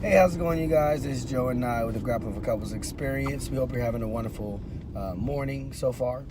Hey, how's it going, you guys? This is Joe and I with the Grapple of a Couples Experience. We hope you're having a wonderful morning so far.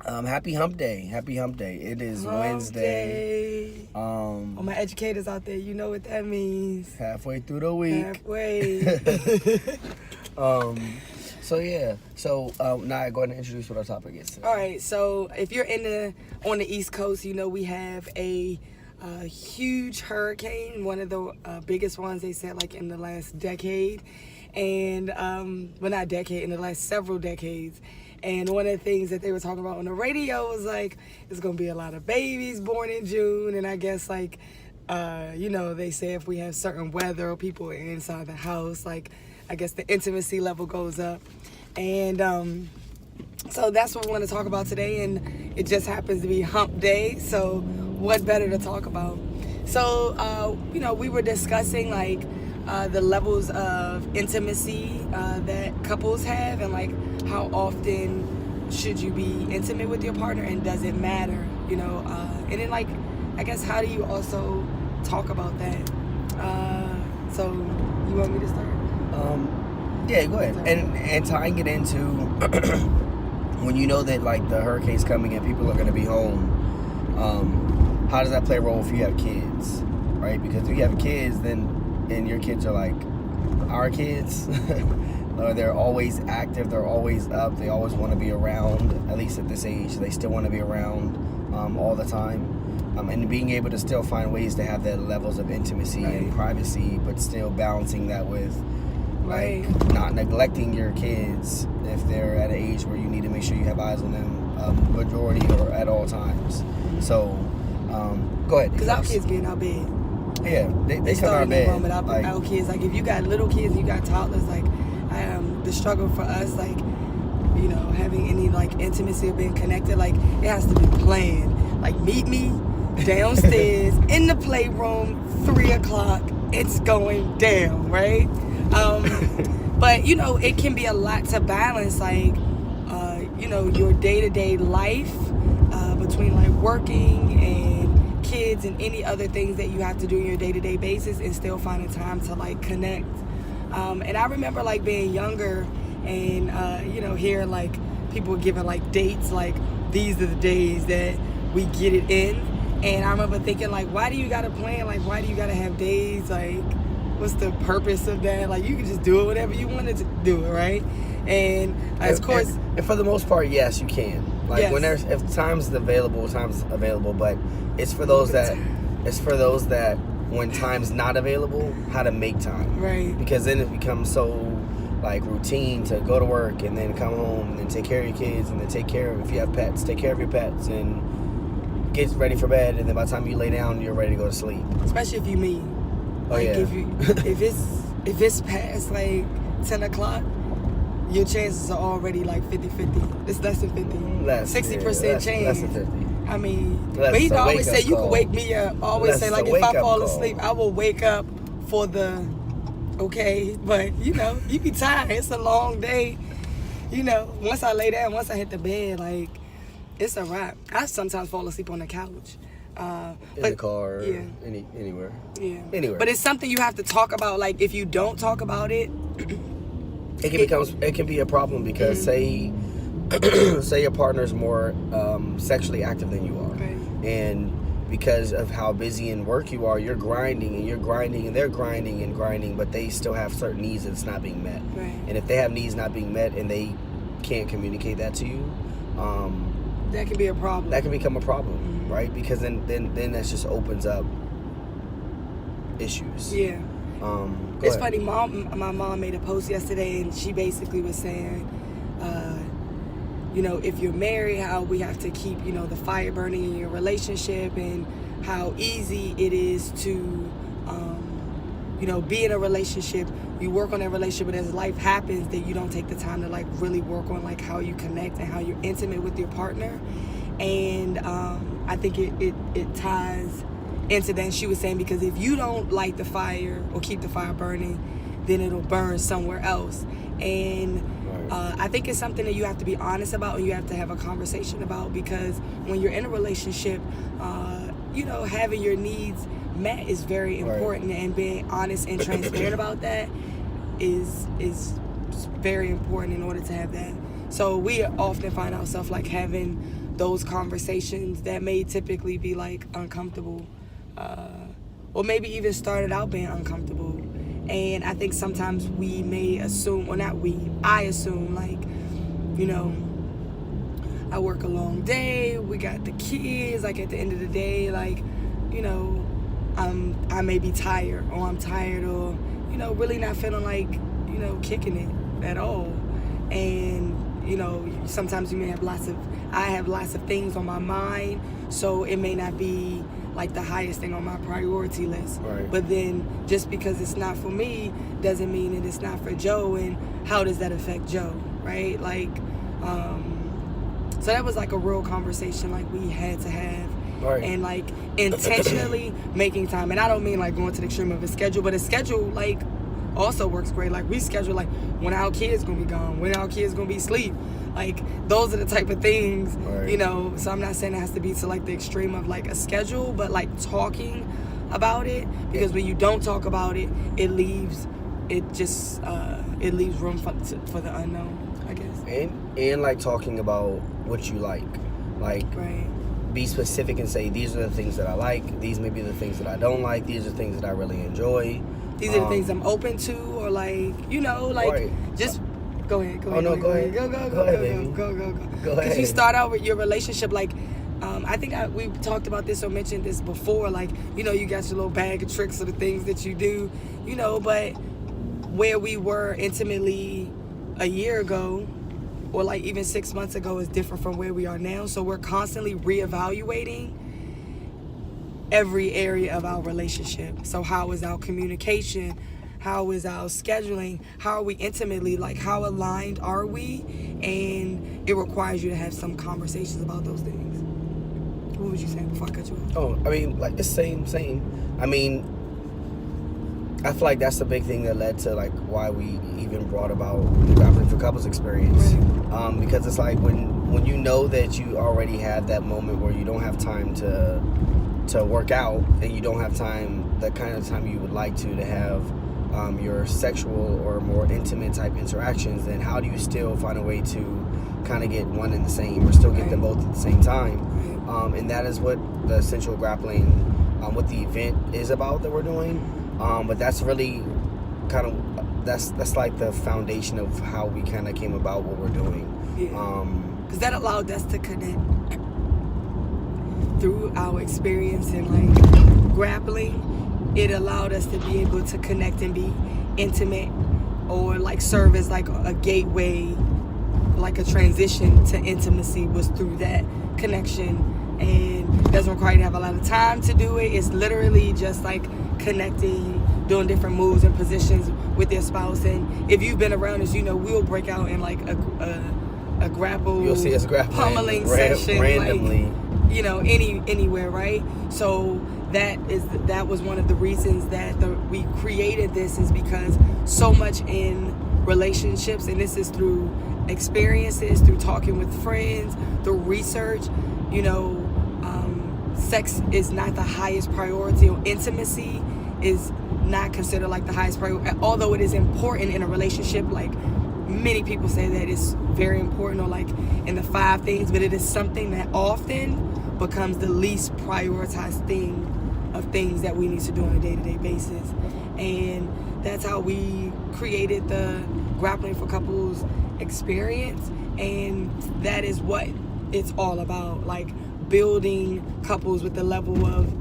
Happy Hump Day. Happy Hump Day. It is Wednesday. All my educators out there, you know what that means. Halfway through the week. Halfway. So Nyjah, go ahead and introduce what our topic is today. All right, so if you're on the East Coast, you know we have a huge hurricane, one of the biggest ones they said like in the last decade, and well, not decade, in the last several decades. And one of the things that they were talking about on the radio was like, there's gonna be a lot of babies born in June, and I guess like they say if we have certain weather or people are inside the house, like I guess the intimacy level goes up. And so that's what we want to talk about today, and it just happens to be Hump Day, so what better to talk about? So, we were discussing like the levels of intimacy that couples have, and like how often should you be intimate with your partner, and does it matter, and then like, I guess, how do you also talk about that? So you want me to start? Yeah, go ahead. And tying it into when you know that like the hurricane's coming and people are going to be home, how does that play a role if you have kids, right? Because if you have kids, and your kids are like our kids, they're always active, they're always up, they always want to be around. At least at this age, they still want to be around all the time. And being able to still find ways to have the levels of intimacy and privacy, but still balancing that with like not neglecting your kids if they're at an age where you need to make sure you have eyes on them majority or at all times. So go ahead. Because our kids be in our bed. Yeah, they come in our bed. Our kids, like if you got little kids, you got toddlers, like the struggle for us, like having any like intimacy or being connected, like it has to be planned. Like meet me downstairs in the playroom, 3:00. It's going down, right? But it can be a lot to balance, like your day-to-day life between like working and kids and any other things that you have to do on your day-to-day basis, and still finding time to like connect. And I remember like being younger and hearing like people giving like dates, like these are the days that we get it in. And I remember thinking like, why do you gotta plan? Like, why do you gotta have days? Like, what's the purpose of that? Like, you can just do it whenever you wanted to do it, right? And of course, and for the most part, yes, you can. Like yes. If time's available, but it's for those that when time's not available, how to make time, right? Because then it becomes so like routine to go to work and then come home and then take care of your kids and then if you have pets, take care of your pets and get ready for bed, and then by the time you lay down, you're ready to go to sleep. Especially if you meet. Like if it's past like 10:00, your chances are already like 50-50. It's less than 50. 60% chance. Less than 50. I mean, but he always say you can wake me up. Always say like if I fall asleep, I will wake up for the okay. But you be tired. It's a long day. Once I lay down, once I hit the bed, like it's a wrap. I sometimes fall asleep on the couch. In the car, yeah. Anywhere. Yeah. Anywhere. But it's something you have to talk about. Like if you don't talk about it, it can be a problem because say your partner's more sexually active than you are, right. And because of how busy in work you are, you're grinding and they're grinding, but they still have certain needs that's not being met. Right. And if they have needs not being met and they can't communicate that to you, that can be a problem. That can become a problem, right? Because then that just opens up issues. Yeah. It's ahead. funny. My mom made a post yesterday, and she basically was saying, if you're married, how we have to keep, the fire burning in your relationship, and how easy it is to, be in a relationship. You work on that relationship, but as life happens, that you don't take the time to like really work on like how you connect and how you're intimate with your partner. And I think it ties into that. She was saying, because if you don't light the fire or keep the fire burning, then it'll burn somewhere else. And I think it's something that you have to be honest about, and you have to have a conversation about, because when you're in a relationship, having your needs met is very important, and being honest and transparent about that is very important in order to have that. So we often find ourselves like having those conversations that may typically be like uncomfortable, or maybe even started out being uncomfortable. And I think sometimes we may assume, or not we, I assume, like, I work a long day, we got the kids, like at the end of the day, like, I may be tired, or I'm tired, or, really not feeling like, kicking it at all. And, sometimes you may have I have lots of things on my mind, so it may not be like the highest thing on my priority list. Right. But then just because it's not for me doesn't mean that it's not for Joe, and how does that affect Joe, right? Like, so that was like a real conversation like we had to have. Right. And like intentionally making time. And I don't mean like going to the extreme of a schedule, but a schedule like also works great. Like we schedule like when our kids gonna be gone, when our kids gonna be asleep. Like those are the type of things, right. So I'm not saying it has to be to like the extreme of like a schedule, but like talking about it, because when you don't talk about it, it leaves room for the unknown, I guess. And like talking about what you like right. Be specific and say, these are the things that I like, these may be the things that I don't like, these are the things that I really enjoy, these are the things I'm open to, or like right. just go ahead. Oh no, go ahead. Go ahead. Because you start out with your relationship like, I think we talked about this or mentioned this before, like, you got your little bag of tricks of the things that you do, but where we were intimately a year ago, or like even 6 months ago, is different from where we are now. So we're constantly reevaluating every area of our relationship. So how is our communication? How is our scheduling? How are we intimately? Like, how aligned are we? And it requires you to have some conversations about those things. What was you saying before I cut you off? Oh, I mean, like, it's same. I mean, I feel like that's the big thing that led to, like, why we even brought about the Grappling for Couples experience. Right. Because it's like when you know that you already have that moment where you don't have time to work out, and you don't have time, the kind of time you would like to have your sexual or more intimate type interactions, then how do you still find a way to kind of get one and the same, or still get them both at the same time? And that is what the Essential Grappling, what the event is about that we're doing. But that's really kind of, that's like the foundation of how we kind of came about what we're doing. Because that allowed us to connect through our experience in like grappling. It allowed us to be able to connect and be intimate, or like serve as like a gateway, like a transition to intimacy was through that connection. And it doesn't require you to have a lot of time to do it. It's literally just like connecting, doing different moves and positions with your spouse. And if you've been around us, we'll break out in like a grapple, you'll see us grappling pummeling session randomly, like, anywhere, right? So that was one of the reasons that we created this, is because so much in relationships, and this is through experiences, through talking with friends, through research, sex is not the highest priority, or intimacy is not considered like the highest priority, although it is important in a relationship. Like, many people say that it's very important, or like in the 5 things, but it is something that often becomes the least prioritized thing of things that we need to do on a day-to-day basis. And that's how we created the Grappling for Couples experience, and that is what it's all about, like building couples with the level of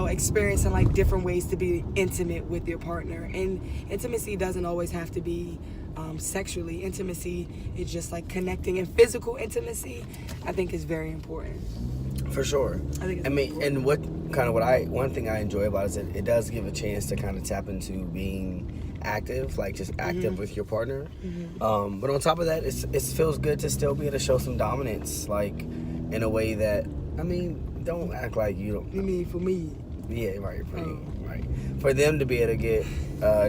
experiencing like different ways to be intimate with your partner. And intimacy doesn't always have to be sexually. Intimacy is just like connecting, and physical intimacy, I think, is very important. For sure. And one thing I enjoy about it is that it does give a chance to kind of tap into being active, like just active with your partner. But on top of that, it feels good to still be able to show some dominance, like in a way that, don't act like you don't. You mean for me? Yeah, right. For you, right. For them to be able to get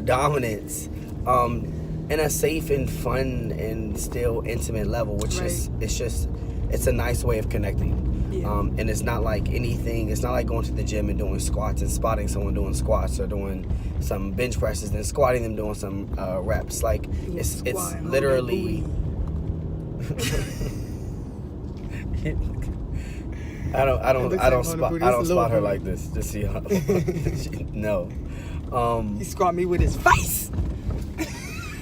dominance in a safe and fun and still intimate level, which is it's just it's a nice way of connecting. Yeah. And it's not like anything. It's not like going to the gym and doing squats and spotting someone doing squats or doing some bench presses, then squatting them doing some reps. Like it's literally. I don't spot her like this. Just see how. No. He squat me with his face.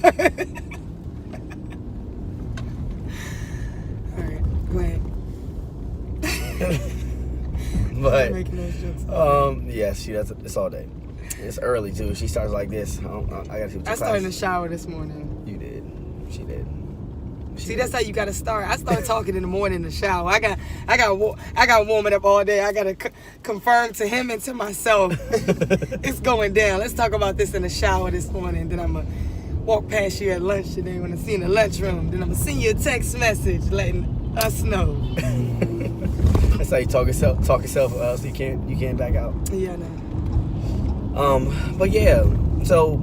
All right, go ahead. But making those jokes. yes, she does. It's all day. It's early too. She starts like this. I gotta see what I started in the shower this morning. You did. She did. See, that's how you gotta start. I started talking in the morning in the shower. I got warming up all day. I gotta confirm to him and to myself. It's going down. Let's talk about this in the shower this morning. Then I'm gonna walk past you at lunch today when I see you in the lunchroom. Then I'm gonna send you a text message letting us know. That's how you talk yourself so you can't back out. Yeah, I know. But yeah, so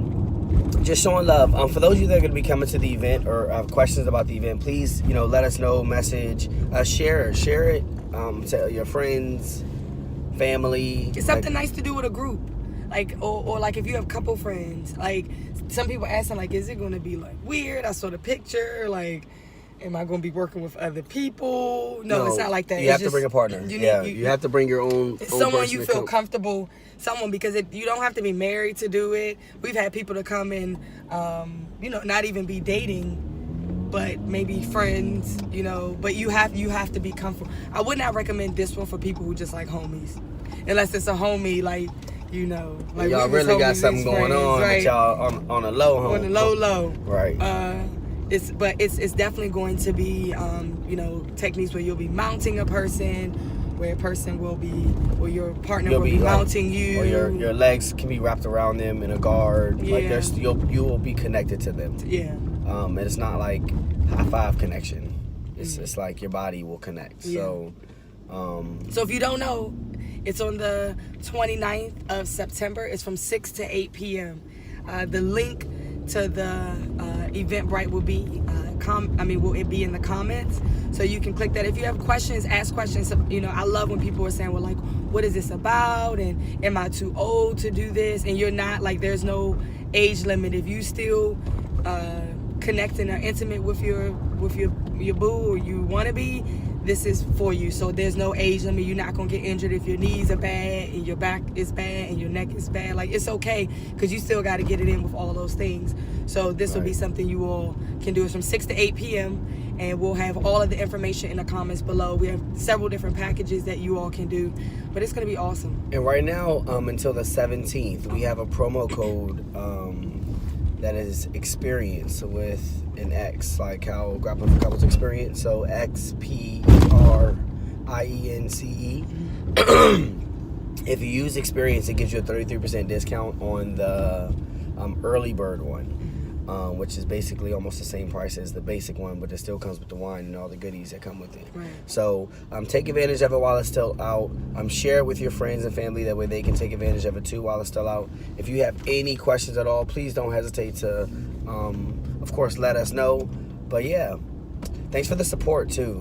just showing love. For those of you that are going to be coming to the event or have questions about the event, please, let us know, message, share it, to your friends, family. It's something nice to do with a group. Like, or like if you have a couple friends, like some people asking, like, is it going to be like weird? I saw the picture, like, am I going to be working with other people? No, it's not like that. You have to bring a partner. You have to bring your own someone you feel comfortable. Someone, because you don't have to be married to do it. We've had people to come in, not even be dating, but maybe friends, But you have to be comfortable. I would not recommend this one for people who just like homies, unless it's a homie like. Like y'all really got something going on, right? But y'all on a low home. On the low. Right. It's definitely going to be techniques where you'll be mounting a person, where a person will be, or your partner will be mounting you, or your legs can be wrapped around them in a guard. Yeah. Like you will be connected to them. Yeah. And it's not like high five connection. It's like your body will connect. Yeah. So if you don't know, it's on the 29th of September. It's from 6 to 8 p.m. The link to the Eventbrite will be will it be in the comments, so you can click that. If you have questions, ask questions. I love when people are saying, well, like, what is this about, and am I too old to do this? And you're not. Like, there's no age limit. If you still connecting or intimate with your boo, or you want to be, this is for you. So there's no age limit. You're not gonna get injured if your knees are bad and your back is bad and your neck is bad. Like, it's okay, because you still got to get it in with all those things. So this will be something you all can do. It's from 6 to 8 p.m. and we'll have all of the information in the comments below. We have several different packages that you all can do, but it's gonna be awesome. And right now, until the 17th, we have a promo code that is experience with an X, like how Grappling for Couples experience. So XPRIENCE. If you use experience, it gives you a 33% discount on the early bird one, which is basically almost the same price as the basic one, but it still comes with the wine and all the goodies that come with it. Right. So take advantage of it while it's still out. Share it with your friends and family. That way they can take advantage of it too while it's still out. If you have any questions at all, please don't hesitate to, of course, let us know. But yeah, thanks for the support too.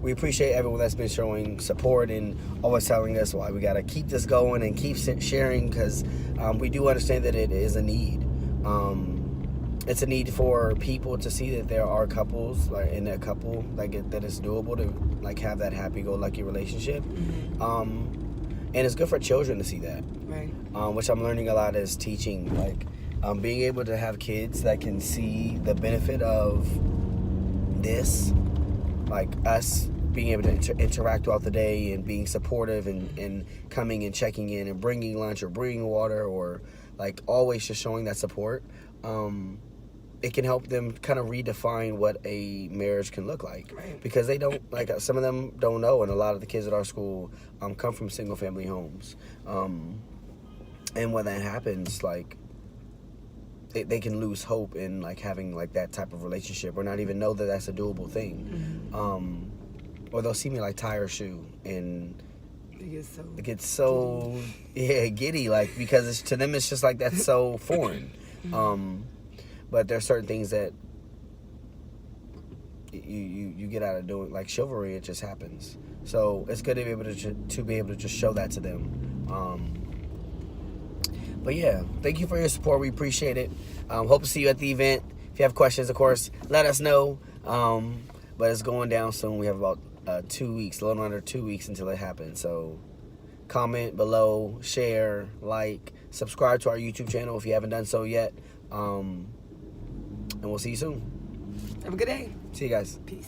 We appreciate everyone that's been showing support and always telling us why we got to keep this going and keep sharing, because we do understand that it is a need. It's a need for people to see that there are couples, like in a couple, like that it's doable to like have that happy-go-lucky relationship. And it's good for children to see that. Right. Which I'm learning a lot as teaching, like being able to have kids that can see the benefit of this, like us being able to interact throughout the day and being supportive and coming and checking in and bringing lunch or bringing water, or like always just showing that support. It can help them kind of redefine what a marriage can look like. Right. Because they don't, like, some of them don't know, and a lot of the kids at our school come from single family homes. And when that happens, like, they can lose hope in like having like that type of relationship, or not even know that that's a doable thing. Or they'll see me like tie her shoe, and it gets so giddy, like, because to them it's just like that's so foreign. But there's certain things that you get out of doing like chivalry. It just happens. So it's good to be able to just show that to them. But yeah, thank you for your support. We appreciate it. Hope to see you at the event. If you have questions, of course, let us know. But it's going down soon. We have about 2 weeks, a little under 2 weeks until it happens. So comment below, share, like, subscribe to our YouTube channel if you haven't done so yet. And we'll see you soon. Have a good day. See you guys. Peace.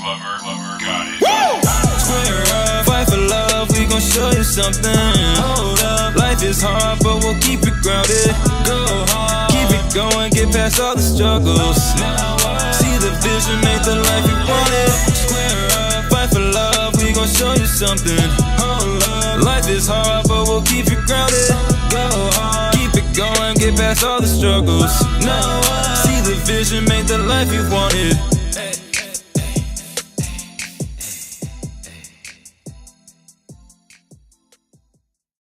Clever, got it. Square up, fight for love, we gon' show you something. Hold up, life is hard, but we'll keep it grounded. Go hard, keep it going, get past all the struggles. See the vision, make the life you wanted. Square up, fight for love, we gon' show you something. Hold up, life is hard, but we'll keep it grounded. Go hard, keep it going, get past all the struggles. See the vision, make the life you wanted.